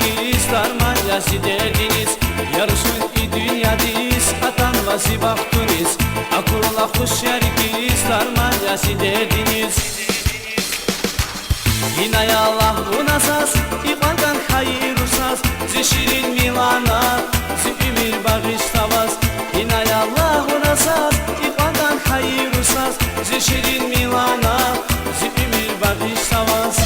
şerkiz Darman yasi derdiniz Yarışın i dünyadis Atan vasi baktuniz Akula hoş şerkiz Darman yasi derdiniz İnaya Allah unasas İqandan hayır usas Zişirin milana Zümür bağıştavas İnaya Allah unasas İqandan hayır usas Zişirin milana Zümür bağıştavas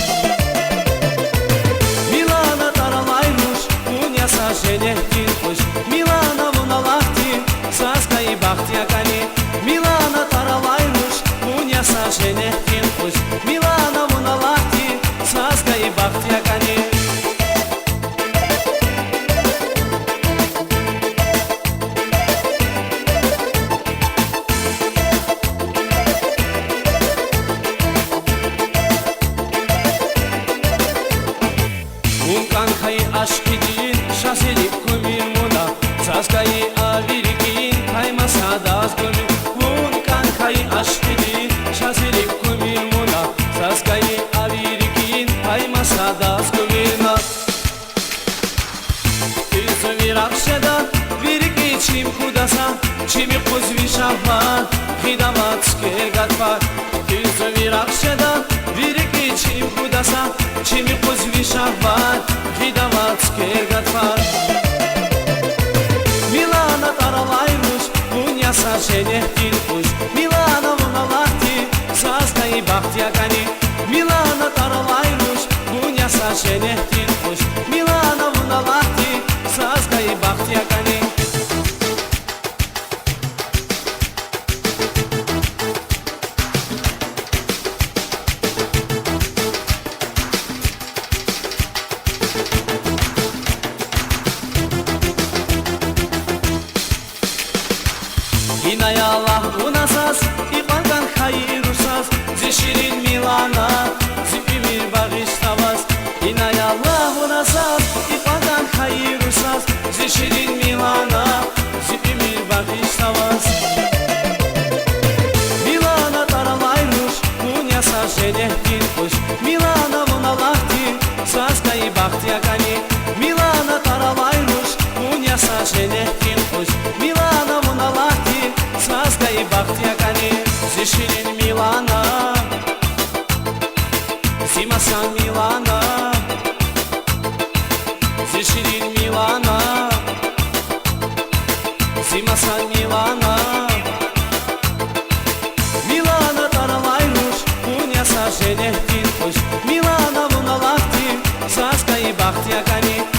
Milana taralaymış Unyasa şenehtin hoş Milana bunalaktin Saskayı baktiyakani Milana taralaymış Unyasa şenehtin hoş Milana bunalaktin Saskayı baktiyakani Kankayı aşk edin, şaselik kumir muna Saskayı avirgin, kaymasa da az gömün Vun kankayı aşk edin, şaselik kumir muna Saskayı avirgin, kaymasa da az gömün Tüzü bir akşada, virgi çim kudasa Çimi kuzvi şahvan, hidamat skergat var Tüzü bir akşada, virgi çim kudasa Çimi kuzvi şahvan, hidamat skergat var Milana taralaymış, bunyasa şenehtin kuş Milana bunalakti, saskayı baktiyakani Milana taralaymış, bunyasa şenehtin kuş Milana bunalakti, saskayı baktiyakani İnaya Allah unasas İqandan hayır usas Zişirin milana Zümür bağıştavas İnaya Allah unasas İqandan hayır usas Zişirin milana Zümür bağıştavas Milana taralaymış Unyasa şenehtin hoş Milana bunalaktin Saskayı baktiyakani Milana taralaymış Unyasa şenehtin hoş Milana bunalaktin Saskayı baktiyakani Zişirin milana Zimasan milana Zişirin milana Zimasan milana Milana taralaymış Unyasa şenehtin hoş Milana bunalaktin Saskayı baktiyakani